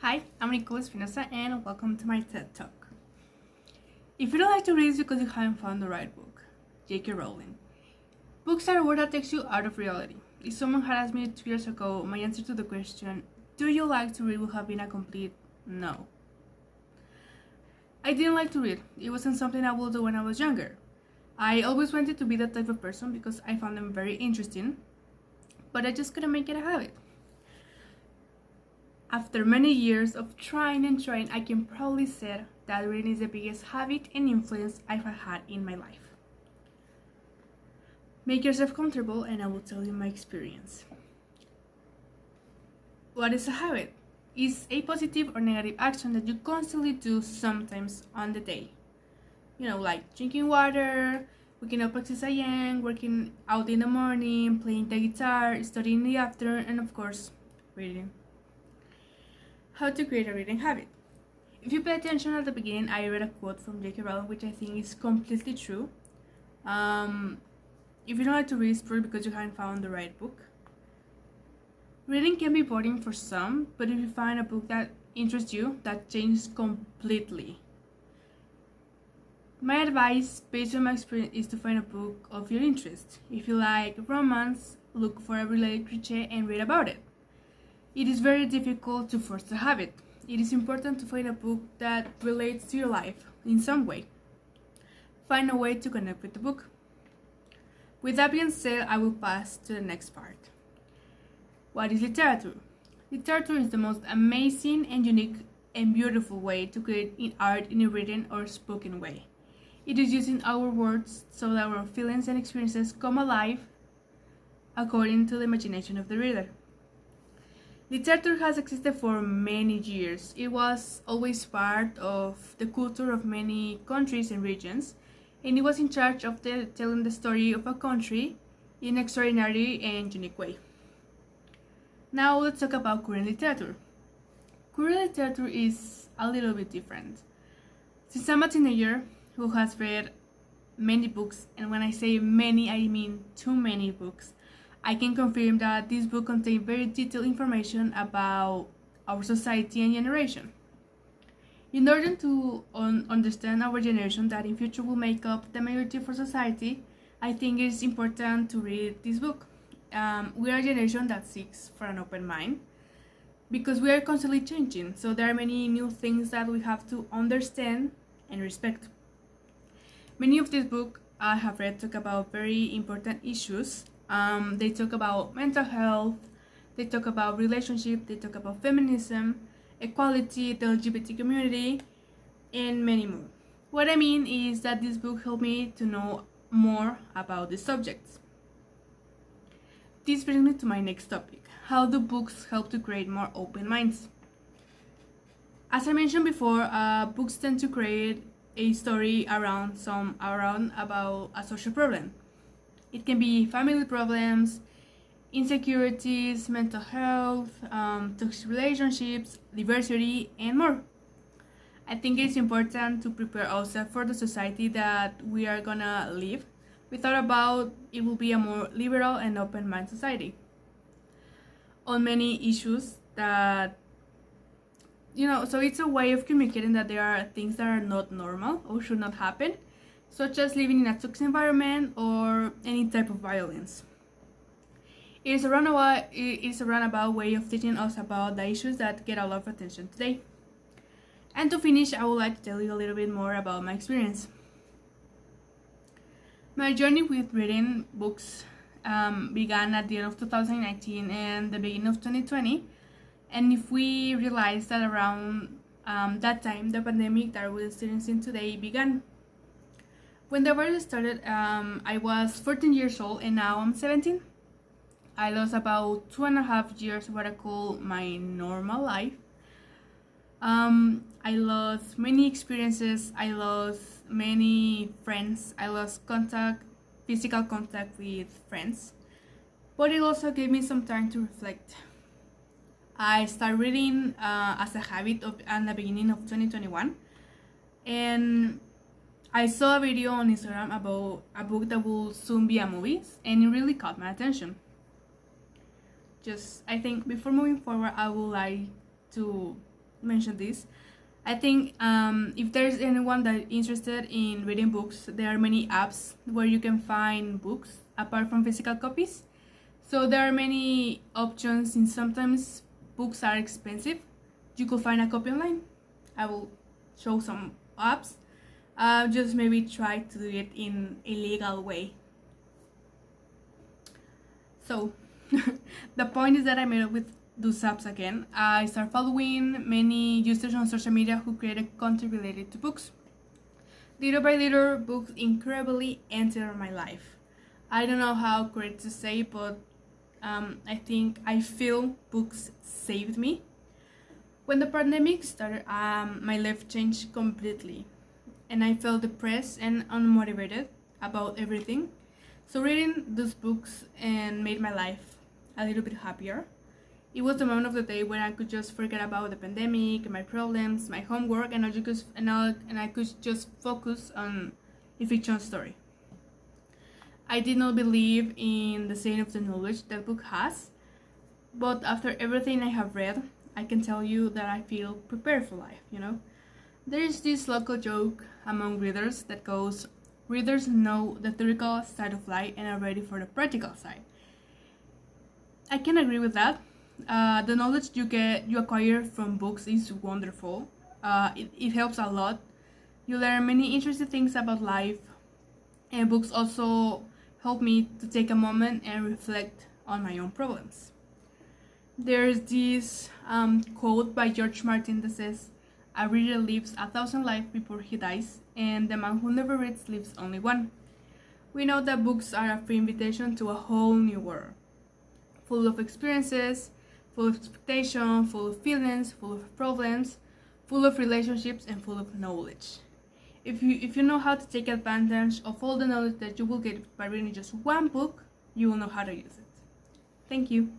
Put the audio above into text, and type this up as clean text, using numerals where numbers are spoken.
Hi, I'm Nicole Espinosa and welcome to my TED Talk. If you don't like to read, it's because you haven't found the right book. J.K. Rowling. Books are a word that takes you out of reality. If someone had asked me 2 years ago, my answer to the question, do you like to read, would have been a complete no. I didn't like to read. It wasn't something I would do when I was younger. I always wanted to be that type of person because I found them very interesting, but I just couldn't make it a habit. After many years of trying, I can proudly say that reading is the biggest habit and influence I've had in my life. Make yourself comfortable and I will tell you my experience. What is a habit? It's a positive or negative action that you constantly do sometimes on the day. Like drinking water, waking up at 6 a.m., working out in the morning, playing the guitar, studying in the afternoon, and of course, reading. How to create a reading habit. If you pay attention at the beginning, I read a quote from J.K. Rowling, which I think is completely true. If you don't like to read, it's probably because you haven't found the right book. Reading can be boring for some, but if you find a book that interests you, that changes completely. My advice, based on my experience, is to find a book of your interest. If you like romance, look for a related cliché and read about it. It is very difficult to force a habit. It is important to find a book that relates to your life in some way. Find a way to connect with the book. With that being said, I will pass to the next part. What is literature? Literature is the most amazing and unique and beautiful way to create art in a written or spoken way. It is using our words so that our feelings and experiences come alive according to the imagination of the reader. Literature has existed for many years. It was always part of the culture of many countries and regions, and it was in charge of telling the story of a country in an extraordinary and unique way. Now let's talk about current literature. Current literature is a little bit different. Since I'm a teenager who has read many books, and when I say many, I mean too many books, I can confirm that this book contains very detailed information about our society and generation. In order to understand our generation that in future will make up the majority of our society, I think it is important to read this book. We are a generation that seeks for an open mind because we are constantly changing, so there are many new things that we have to understand and respect. Many of these books I have read talk about very important issues. They talk about mental health, they talk about relationship, they talk about feminism, equality, the LGBT community, and many more. What I mean is that this book helped me to know more about the subjects. This brings me to my next topic. How do books help to create more open minds? As I mentioned before, books tend to create a story around about a social problem. It can be family problems, insecurities, mental health, toxic relationships, diversity, and more. I think it's important to prepare ourselves for the society that we are gonna live. We thought about it will be a more liberal and open-minded society on many issues that, so it's a way of communicating that there are things that are not normal or should not happen, such as living in a toxic environment or any type of violence. It is a roundabout way of teaching us about the issues that get a lot of attention today. And to finish, I would like to tell you a little bit more about my experience. My journey with reading books began at the end of 2019 and the beginning of 2020. And if we realize that around that time, the pandemic that we're experiencing today began. When the virus started, I was 14 years old and now I'm 17. I lost about 2.5 years of what I call my normal life. I lost many experiences, I lost many friends, I lost physical contact with friends. But it also gave me some time to reflect. I started reading as a habit at the beginning of 2021. And I saw a video on Instagram about a book that will soon be a movie, and it really caught my attention. I think before moving forward, I would like to mention this. I think if there's anyone that is interested in reading books, there are many apps where you can find books apart from physical copies. So there are many options, and sometimes books are expensive. You could find a copy online. I will show some apps. Just maybe try to do it in a legal way. So the point is that I made up with those apps again. I start following many users on social media who created content related to books. Little by little, books incredibly enter my life. I don't know how correct to say, but I feel books saved me. When the pandemic started, my life changed completely, and I felt depressed and unmotivated about everything. So reading those books and made my life a little bit happier. It was the moment of the day where I could just forget about the pandemic, my problems, my homework, and I could just focus on a fiction story. I did not believe in the saying of the knowledge that book has, but after everything I have read, I can tell you that I feel prepared for life, you know? There is this local joke among readers that goes, readers know the theoretical side of life and are ready for the practical side. I can agree with that. The knowledge you acquire from books is wonderful. It helps a lot. You learn many interesting things about life, and books also help me to take a moment and reflect on my own problems. There's this quote by George Martin that says, "A reader lives 1,000 lives before he dies, and the man who never reads lives only one." We know that books are a free invitation to a whole new world, full of experiences, full of expectation, full of feelings, full of problems, full of relationships, and full of knowledge. If you know how to take advantage of all the knowledge that you will get by reading just one book, you will know how to use it. Thank you.